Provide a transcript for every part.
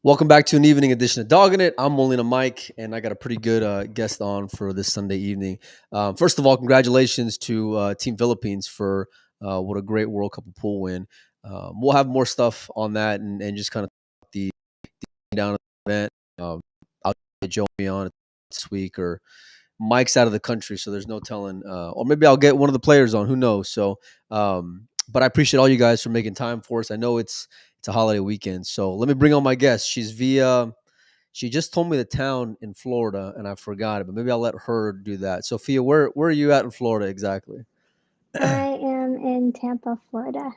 Welcome back to an evening edition of Dogging It. I'm Molina Mike, and I got a pretty good guest on for this Sunday evening. First of all, congratulations to Team Philippines for what a great World Cup of pool win. We'll have more stuff on that and just kind of the down of the event. I'll get Joey on this week, or Mike's out of the country, so there's no telling. Or maybe I'll get one of the players on. Who knows? But I appreciate all you guys for making time for us. I know it's a holiday weekend, so let me bring on my guest. She's via. She just told me the town in Florida, and I forgot it. But maybe I'll let her do that. Sophia, where are you at in Florida exactly? I am in Tampa, Florida.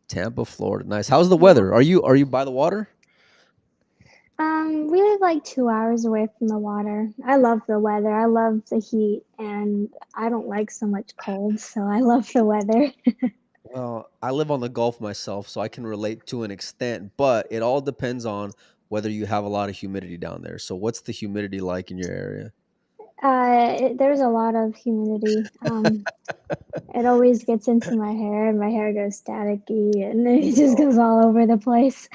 Tampa, Florida. Nice. How's the Yeah. weather? Are you by the water? We live like 2 hours away from the water. I love the weather. I love the heat, and I don't like so much cold, so I love the weather. Well, I live on the Gulf myself, so I can relate to an extent, but it all depends on whether you have a lot of humidity down there. So, what's the humidity like in your area? There's a lot of humidity. It always gets into my hair, and my hair goes staticky, and it just goes all over the place.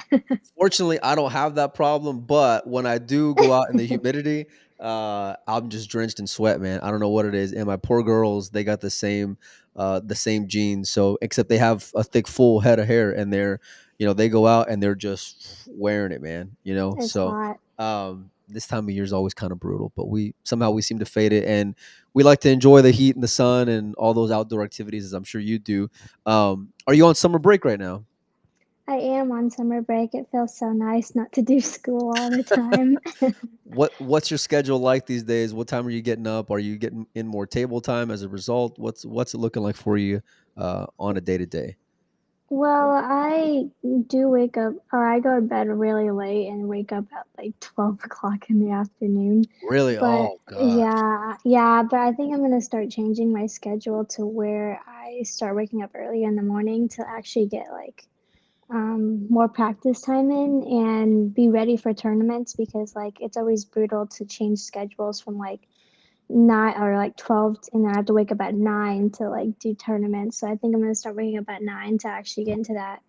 Fortunately, I don't have that problem, but when I do go out in the humidity, I'm just drenched in sweat, man. I don't know what it is. And my poor girls, they got the same genes. So except they have a thick, full head of hair, and they go out and they're just wearing it, man. It's So hot. this time of year is always kind of brutal, but we seem to fade it, and we like to enjoy the heat and the sun and all those outdoor activities, as I'm sure you do. Are you on summer break right now? I am on summer break. It feels so nice not to do school all the time. What's your schedule like these days? What time are you getting up? Are you getting in more table time as a result? What's it looking like for you on a day to day? Well, I do wake up, or I go to bed really late and wake up at like 12 o'clock in the afternoon. Really? But Oh gosh. yeah, but I think I'm gonna start changing my schedule to where I start waking up early in the morning to actually get like more practice time in and be ready for tournaments because like it's always brutal to change schedules from like 9 or like 12 and then I have to wake up at 9 to like do tournaments. So I think I'm gonna start waking up at 9 to actually get into that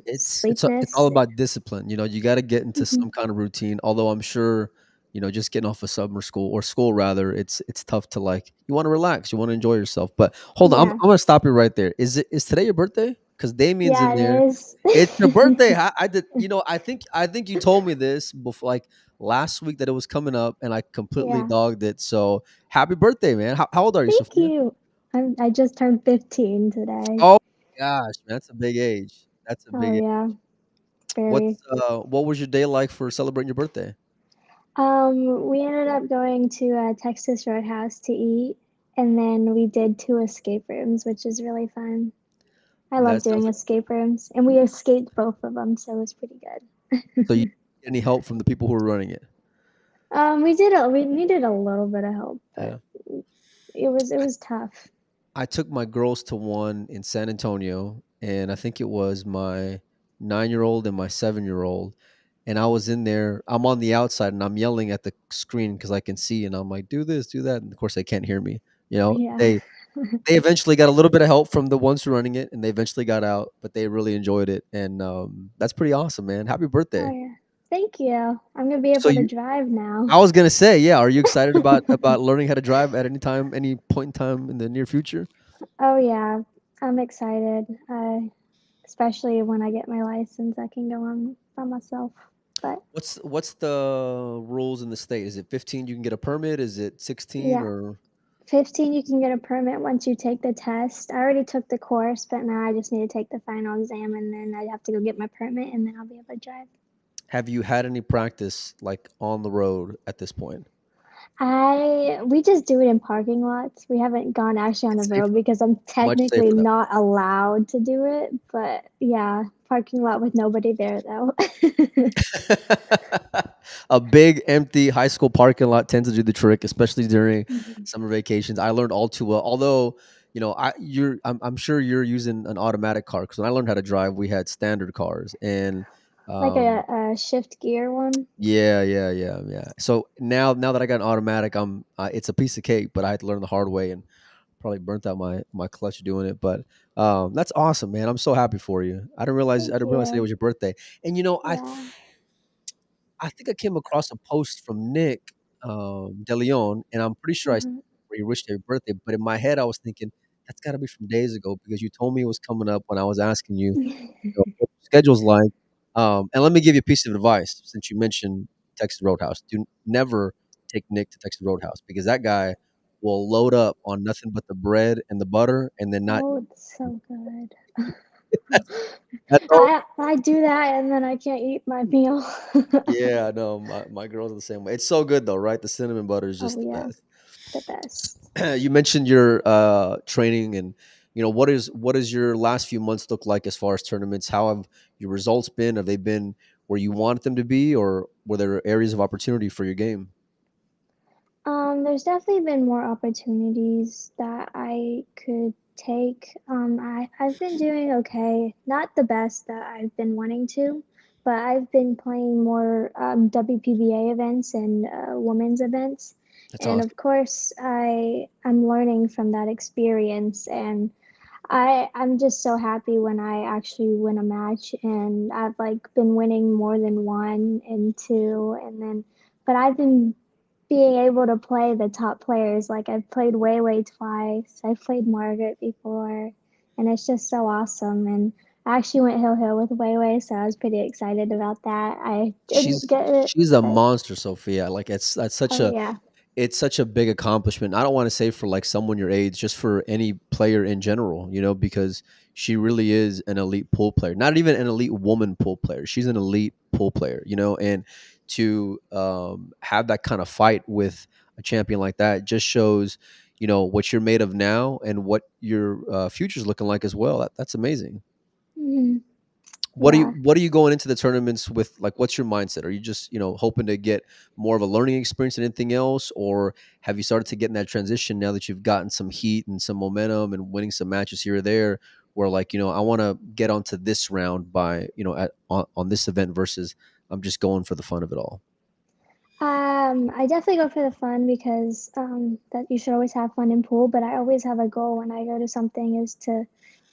It's all sleepness. about discipline. You got to get into Mhm. some kind of routine. Although I'm sure, just getting off of summer school or school rather, it's tough to like. You want to relax, you want to enjoy yourself. But hold on, Yeah. I'm gonna stop you right there. Is today your birthday? Because Damien's Yeah, in there. it is. It's your birthday. I did. I think you told me this before, like last week, that it was coming up, and I completely Yeah. dogged it. So happy birthday, man! How old are you, Thank Sophia? you. I just turned 15 today. Oh gosh, man, that's a big age. That's a Oh big. yeah, What's very. what was your day like for celebrating your birthday? We ended up going to Texas Roadhouse to eat, and then we did 2 escape rooms, which is really fun. I love That sounds doing like. escape rooms, and we escaped both of them, so it was pretty So you good. get any help from the people who were running it? We needed a little bit of help, Yeah. but it was tough. I took my girls to one in San Antonio, and I think it was my 9-year old and my 7-year old. And I was in there. I'm on the outside, and I'm yelling at the screen because I can see, and I'm like, "Do this, do that," and of course they can't hear me. Yeah. They eventually got a little bit of help from the ones who running it, and they eventually got out, but they really enjoyed it, and that's pretty awesome, man. Happy Oh birthday! yeah. Thank you. I'm gonna be So able to you, drive now. I was gonna say, yeah. Are you excited about learning how to drive at any time, any point in time in the near future? Oh yeah, I'm excited. Especially when I get my license, I can go on by myself. But What's the rules in the state? Is it 15 you can get a permit? Is it 16 yeah, or 15 you can get a permit once you take the test. I already took the course, but now I just need to take the final exam and then I have to go get my permit and then I'll be able to drive. have you had any practice like on the road at this point? We just do it in parking lots. We haven't gone actually on the It's safe, road because I'm much technically safer that not allowed to do it. But yeah, parking lot with nobody there though. way. A big empty high school parking lot tends to do the trick, especially during Mhm. summer vacations. I learned all too well. Although, I'm sure you're using an automatic car because when I learned how to drive, we had standard cars, and Like um, a shift gear one. yeah, yeah, yeah, yeah. So now that I got an automatic, it's a piece of cake, but I had to learn the hard way and probably burnt out my clutch doing it. But that's awesome, man. I'm so happy for you. I didn't realize Thank today you. was your birthday. And Yeah. I think I came across a post from Nick De Leon, and I'm pretty sure I saw Uh-huh. where you wished happy birthday. But in my head, I was thinking that's got to be from days ago because you told me it was coming up when I was asking you, what your schedule's like. And let me give you a piece of advice since you mentioned Texas Roadhouse. Do never take Nick to Texas Roadhouse because that guy will load up on nothing but the bread and the butter, and then not. Oh, it's so good. That's that's all. I do that and then I can't eat my meal. Yeah, no, my girls are the same way. It's so good though, right? The cinnamon butter is Oh just the yeah, best. the best. You mentioned your training, and what is your last few months look like as far as tournaments? How have your results been? Have they been where you want them to be, or were there areas of opportunity for your game? There's definitely been more opportunities that I could take. I've been doing okay. Not the best that I've been wanting to, but I've been playing more WPBA events and women's events. That's And awesome. of course, I'm learning from that experience, and I'm just so happy when I actually win a match, and I've like been winning more than one and two, and then but I've been being able to play the top players. Like I've played Weiwei twice, I've played Margaret before, and it's just so awesome. And I actually went hill hill with Weiwei, so I was pretty excited about that. I didn't She's get it, she's a but monster, Sophia. Like that's such oh a yeah. it's such a big accomplishment. I don't want to say for like someone your age, just for any player in general, because she really is an elite pool player. Not even an elite woman pool player. She's an elite pool player, and to have that kind of fight with a champion like that just shows, what you're made of now and what your future's looking like as well. That's amazing. Mhm. What are you Yeah. what are you going into the tournaments with? Like, what's your mindset? Are you just hoping to get more of a learning experience than anything else, or have you started to get in that transition now that you've gotten some heat and some momentum and winning some matches here or there, where like I want to get onto this round by on this event versus I'm just going for the fun of it all. I definitely go for the fun because that you should always have fun in pool, but I always have a goal when I go to something is to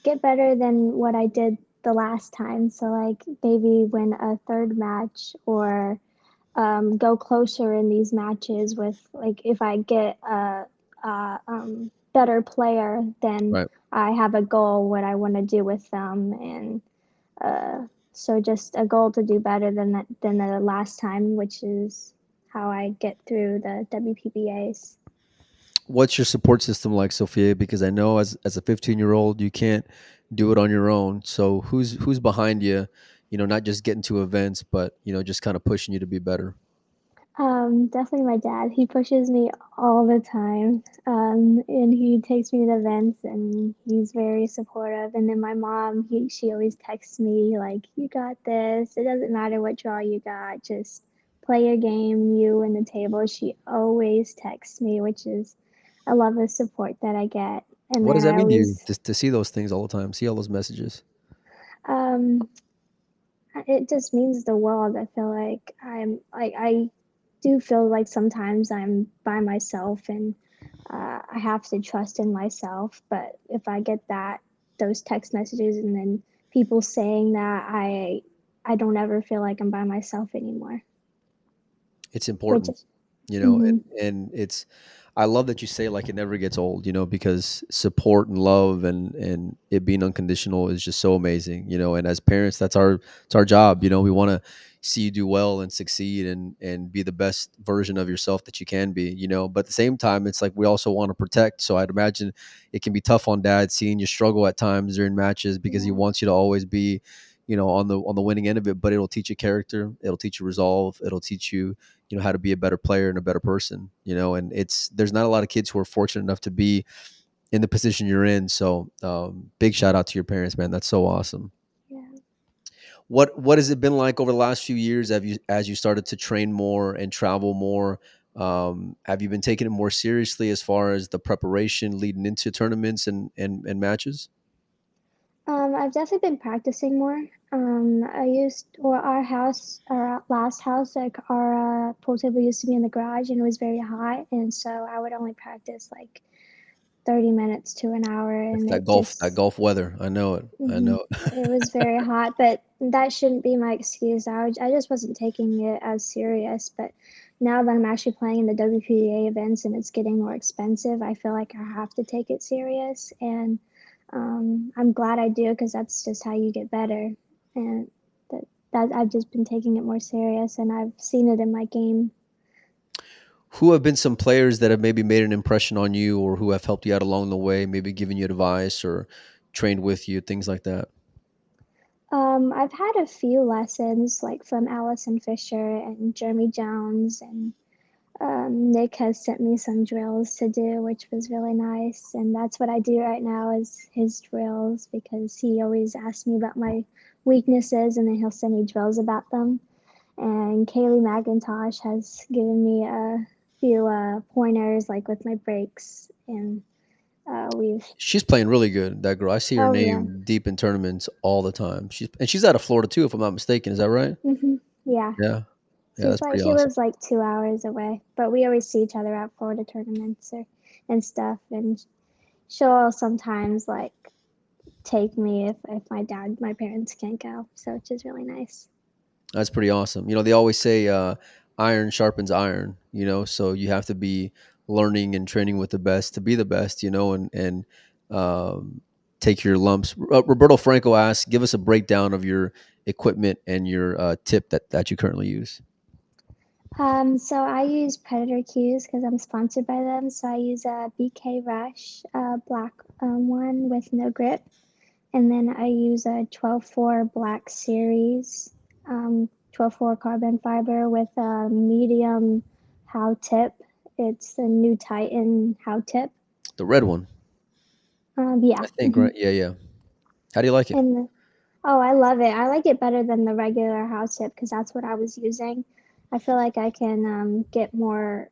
get better than what I did the last time. So like maybe win a third match or go closer in these matches with like if I get a better player, then Right. I have a goal what I want to do with them, and uh, so just a goal to do better than the last time, which is how I get through the WPBAs. What's your support system like, Sophia? Because I know as a 15-year-old, you can't do it on your own. So who's behind you? Not just getting to events, but just kind of pushing you to be better. Definitely my dad. He pushes me all the time, and he takes me to events, and he's very supportive. And then my mom, she always texts me like, "You got this. It doesn't matter what draw you got. Just play your game. You and the table." She always texts me, which is, I love the support that I get. And What then does that I mean to you always, to see those things all the time, see all those messages? um, it just means the world. I feel like I do feel like sometimes I'm by myself and I have to trust in myself. But if I get those text messages and then people saying that, I don't ever feel like I'm by myself anymore. It's Which important, is, you know, mm-hmm, and it's I love that you say like it never gets old, because support and love and it being unconditional is just so amazing, and as parents it's our job, we want to see you do well and succeed and be the best version of yourself that you can be, but at the same time it's like we also want to protect. So I'd imagine it can be tough on dad seeing you struggle at times during matches because he yeah, wants you to always be on the winning end of it, but it'll teach you character, it'll teach you resolve, it'll teach you how to be a better player and a better person, and there's not a lot of kids who are fortunate enough to be in the position you're in. So big shout out to your parents, man. That's so awesome. yeah. What has it been like over the last few years? Have you as you started to train more and travel more, have you been taking it more seriously as far as the preparation leading into tournaments and matches? I've definitely been practicing more. Our house, our last house, like our pool table used to be in the garage and it was very hot. And so I would only practice like 30 minutes to an hour, It's and that it Gulf just weather. I know it. I hmm know it. it was very hot, but that shouldn't be my excuse. I just wasn't taking it as serious. But now that I'm actually playing in the WPA events and it's getting more expensive, I feel like I have to take it serious. And I'm glad I do because that's just how you get better. And that I've just been taking it more serious, and I've seen it in my game. Who have been some players that have maybe made an impression on you, or who have helped you out along the way, maybe given you advice or trained with you, things like that? I've had a few lessons like from Allison Fisher and Jeremy Jones, and Nick has sent me some drills to do, which was really nice. And that's what I do right now is his drills because he always asks me about my weaknesses and then he'll send me drills about them. And Kaylee McIntosh has given me a few pointers like with my breaks. And we've, She's playing really good, that girl. I see her oh yeah, name deep in tournaments all the time. She's out of Florida too, if I'm not mistaken. Is that right? yeah. Yeah. Yeah, She's that's like pretty she awesome. lives like 2 hours away, but we always see each other at Florida tournaments and stuff. And she'll sometimes like take me if my parents can't go, so which is really nice. That's pretty awesome. They always say iron sharpens iron, so you have to be learning and training with the best to be the best, and um, take your lumps. Roberto Franco asks, give us a breakdown of your equipment and your tip that you currently use. So I use Predator Qs because I'm sponsored by them. So I use a BK Rush black one with no grip, and then I use a 12-4 Black Series 12-4 carbon fiber with a medium how tip. It's the new Titan how tip. The red one, Yeah. I think, right? Yeah, yeah. How do you like it? And oh, I love it. I like it better than the regular house tip because that's what I was using. I feel like I can get more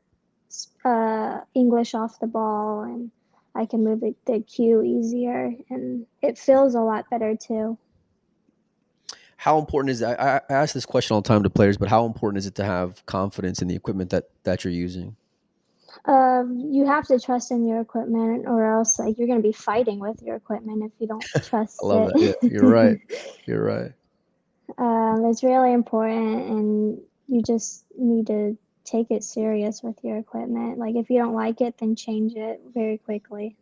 English off the ball, and I can move the cue easier, and it feels a lot better too. How important is that? I ask this question all the time to players, but how important is it to have confidence in the equipment that you're using? You have to trust in your equipment, or else like you're gonna be fighting with your equipment if you don't I trust love that. Yeah, you're right. it. You're right. It's really important, and you just need to take it serious with your equipment. Like, if you don't like it, then change it very quickly.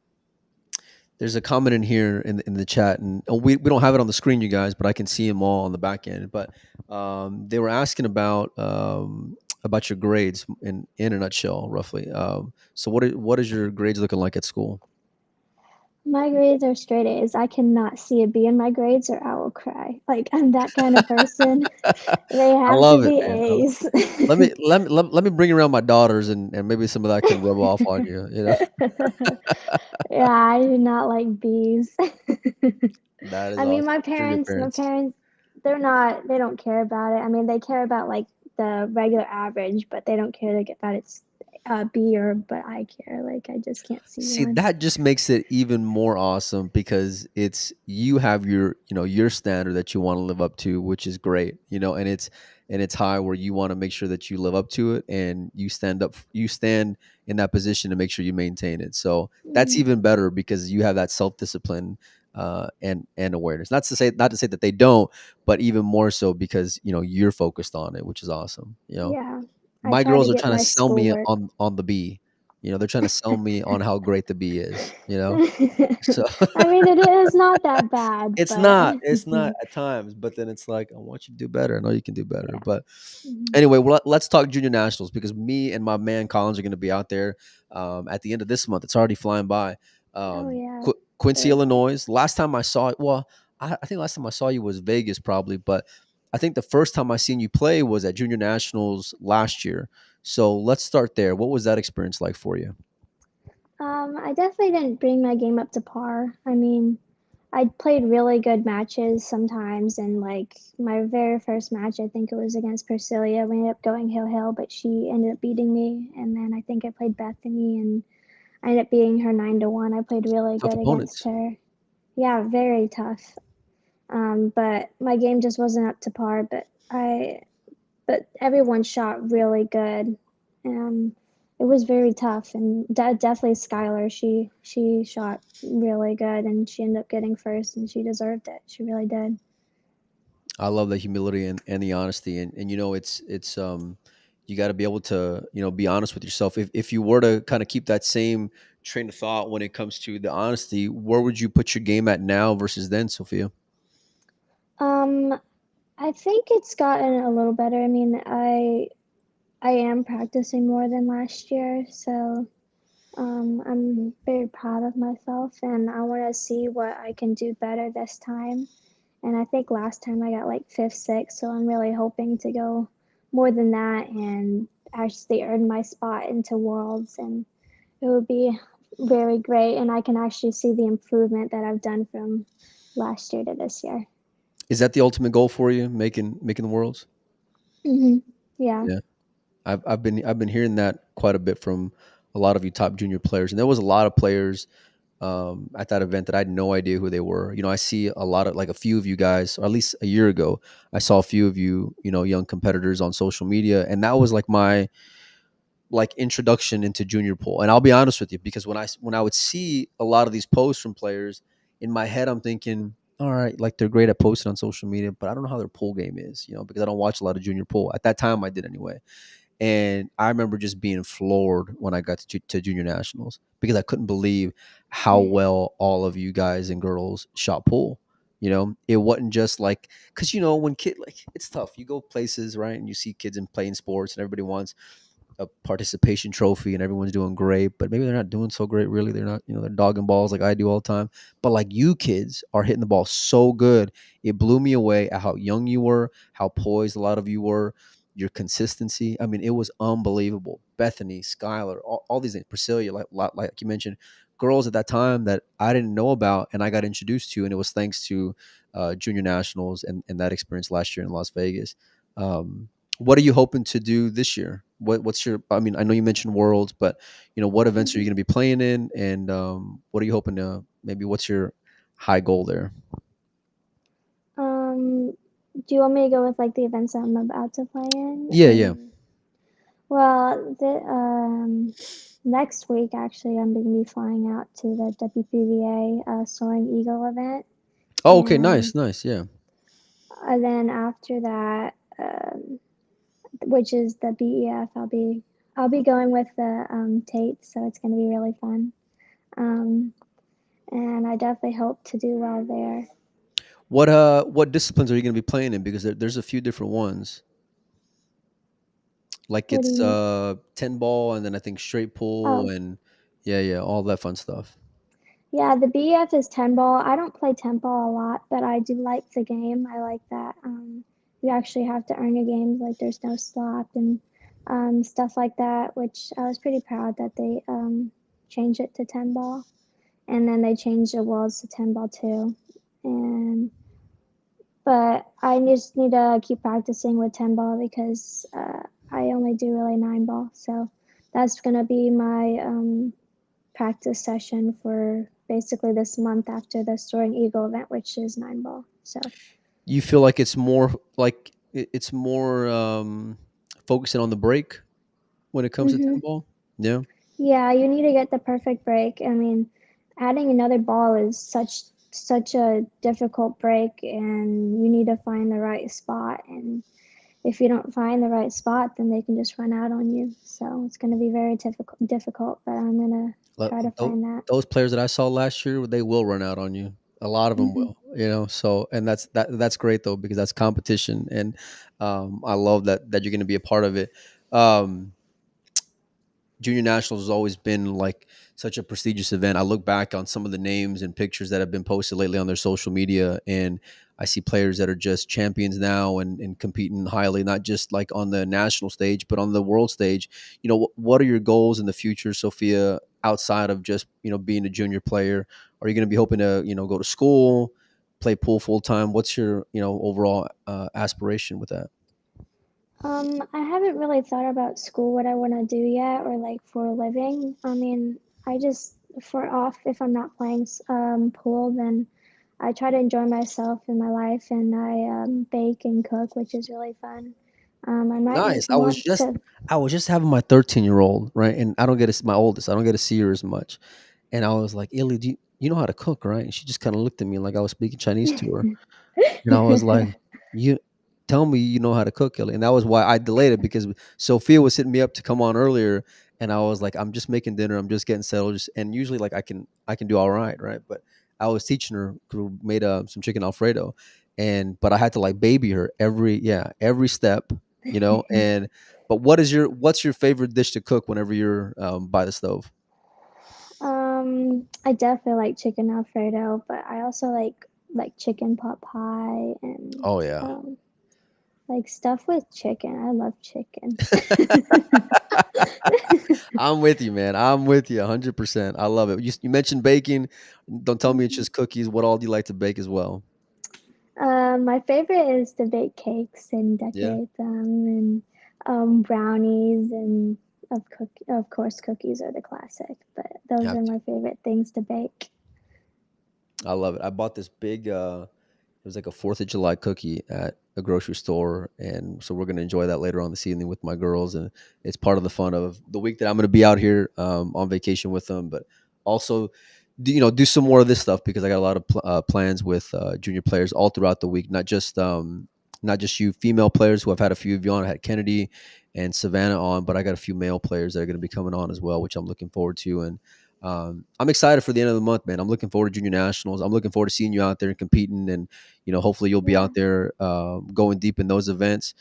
There's a comment in here in the chat, and we don't have it on the screen, you guys, but I can see them all on the back end. But they were asking about your grades in a nutshell, roughly. So what is your grades looking like at school? My grades are straight A's. I cannot see a B in my grades, or I will cry. Like, I'm that kind of person. They I have to love it, be man. A's. Let me bring around my daughters, and maybe some of that can rub off on you. Yeah, I do not like B's. That is I mean, awesome. I'm sure your my parents. parents, they don't care about it. I mean, they care about like the regular average, but they don't care like about it's B or, but I care. Like, I just can't see See, one. that just makes it even more awesome because it's you have your standard that you want to live up to, which is great, and it's high where you want to make sure that you live up to it and you stand in that position to make sure you maintain it. So that's Mhm. even better because you have that self-discipline and awareness. Not to say that they don't, but even more so because you're focused on it, which is aweson. Yeah, I My try to girls are get trying to my sell me schoolwork. on the bee. They're trying to sell me on how great the bee is. So I mean, it is not that bad, it's but not it's not at times, but then it's like I want you to do better. I know you can do better. yeah. But Mhm. anyway, well, let's talk junior nationals because me and my man Collins are going to be out there at the end of this month. It's already flying by. Oh Um, yeah, Quincy, very fun. Illinois. Last time I saw it, well, I think last time I saw you was Vegas probably, but I think the first time I seen you play was at junior nationals last year. So let's start there. What was that experience like for you? I definitely didn't bring my game up to par. I mean, I played really good matches sometimes, and like my very first match, I think it was against Persilia. We ended up going hill, but she ended up beating me. And then I think I played Bethany, and I ended up beating her 9-1. I played really Tough good against opponents. her. Yeah, very tough. But my game just wasn't up to par. But everyone shot really good. Um, it was very tough, and definitely Skylar. She shot really good, and she ended up getting first, and she deserved it. She really did. I love the humility and the honesty, and it's you got to be able to be honest with yourself. If you were to kind of keep that same train of thought when it comes to the honesty, where would you put your game at now versus then, Sophia? Um, I think it's gotten a little better. I mean, I am practicing more than last year, so I'm very proud of myself, and I want to see what I can do better this time. And I think last time I got like fifth, sixth, so I'm really hoping to go more than that and actually earn my spot into Worlds. And it would be very great, and I can actually see the improvement that I've done from last year to this year. Is that the ultimate goal for you, making the worlds? Yeah. Yeah, I've been hearing that quite a bit from a lot of you top junior players, and there was a lot of players at that event that I had no idea who they were. I see a lot of like a few of you guys, or at least a year ago, I saw a few of you, young competitors on social media, and that was like my like introduction into junior pool. And I'll be honest with you, because when I would see a lot of these posts from players, in my head I'm thinking, all right, like they're great at posting on social media, but I don't know how their pool game is, because I don't watch a lot of junior pool. At that time I did anyway. And I remember just being floored when I got to junior nationals, because I couldn't believe how Right. well all of you guys and girls shot pool. It wasn't just like, because when kid, like, it's tough. You go places, right, and you see kids in playing sports, and everybody wants a participation trophy, and everyone's doing great, but maybe they're not doing so great. Really, they're not. They're dogging balls like I do all the time. But like, you kids are hitting the ball so good. It blew me away at how young you were, how poised a lot of you were, your consistency. I mean, it was unbelievable. Bethany, Skylar, all these names, Priscilla, like you mentioned, girls at that time that I didn't know about and I got introduced to, and it was thanks to junior nationals and that experience last year in Las Vegas. Um, what are you hoping to do this year? What's your? I mean, I know you mentioned Worlds, but what events are you Mhm. going to be playing in, and what are you hoping to? Maybe what's your high goal there? Um, do you want me to go with like the events I'm about to play in? Yeah, yeah. Well, next week actually I'm going to be flying out to the WPVA Soaring Eagle event, Oh, okay, and nice, nice. Yeah. then after that, which is the BEF, I'll be going with the Tate, so it's going to be really fun. Um, and I definitely hope to do well there. What disciplines are you going to be playing in? Because there's a few different ones. Like What do you it's mean? 10 ball, and then I think straight pull, Oh, and yeah, yeah, all that fun stuff. yeah, the BF is 10 ball. I don't play 10 ball a lot, but I do like the game. I like that. You actually have to earn your games, like there's no slot and stuff like that, which I was pretty proud that they changed it to 10 ball. And then they changed the walls to 10 ball too. And but I just need to keep practicing with 10 ball because I only do really 9 ball. So that's gonna be my practice session for basically this month after the Soaring Eagle event, which is 9 ball. So, You feel like it's more like it's more focusing on the break when it comes to 10 hmm ball. Yeah. yeah, you need to get the perfect break. I mean, adding another ball is such a difficult break, and you need to find the right spot. And if you don't find the right spot, then they can just run out on you. So it's going to be very difficult, but I'm going to Look, try to find that. those players that I saw last year, they will run out on you. A lot of them hmm will, So, and that's great though, because that's competition, and I love that you're going to be a part of it. Um, Junior Nationals has always been like such a prestigious event. I look back on some of the names and pictures that have been posted lately on their social media, and I see players that are just champions now and competing highly, not just like on the national stage, but on the world stage. What are your goals in the future, Sophia, outside of just, being a junior player? Are you going to be hoping to, go to school, play pool full time? What's your, overall aspiration with that? I haven't really thought about school, what I want to do yet, or like for a living. I mean, I just for off if I'm not playing pool, then I try to enjoy myself in my life, and I bake and cook, which is really fun. I might Nice. want to. I was just having my 13-year-old, right? And I don't get to, my oldest. I don't get to see her as much. And I was like, Illy, you know how to cook, right? And she just kind of looked at me like I was speaking Chinese to her. And I was like, "You tell me you know how to cook, Kelly." And that was why I delayed it because Sophia was hitting me up to come on earlier, and I was like, "I'm just making dinner. I'm just getting settled." And usually, like I can do all right? But I was teaching her. Who made some chicken alfredo, and but I had to like baby her every step, And but what's your favorite dish to cook whenever you're by the stove? I definitely like chicken Alfredo, but I also like chicken pot pie and Oh yeah. um, like stuff with chicken. I love chicken. I'm with you, man. I'm with you 100%. I love it. You mentioned baking. Don't tell me it's Mhm. just cookies. What all do you like to bake as well? My favorite is to bake cakes and Yeah, decorate them, and brownies, and of course cookies are the classic. But those have are to. my favorite things to bake. I love it. I bought this big it was like a 4th of July cookie at a grocery store, and so we're going to enjoy that later on this evening with my girls, and it's part of the fun of the week that I'm going to be out here on vacation with them, but also do some more of this stuff because I got a lot of plans with junior players all throughout the week, not just you female players who I've had a few of you on. I had Kennedy and Savannah on, but I got a few male players that are going to be coming on as well, which I'm looking forward to. And I'm excited for the end of the month, man. I'm looking forward to junior nationals. I'm looking forward to seeing you out there and competing, and hopefully you'll be Yeah. out there going deep in those events.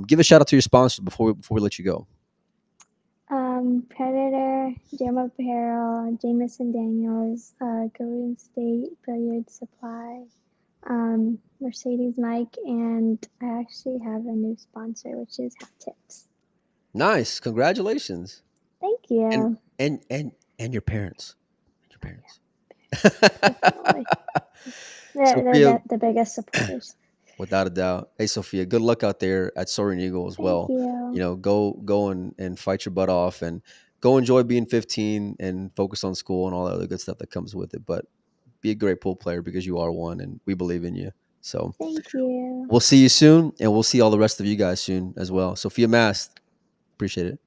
Give a shout out to your sponsors before we let you go. Predator, Jam Apparel, Jameson Daniels, Golden State Billiard Supply, Mercedes Mike, and I actually have a new sponsor, which is Hat Tips. Nice, congratulations, Thank and you. and your parents, and your parents. Definitely. They're Sophia, the biggest supporters. without a doubt. Hey, Sophia, good luck out there at Soaring Eagle as Thank well. you. Go and fight your butt off and go enjoy being 15 and focus on school and all that other good stuff that comes with it. But be a great pool player because you are one, and we believe in you. So Thank you. we'll see you soon, and we'll see all the rest of you guys soon as well. Sophia Mast, appreciate it.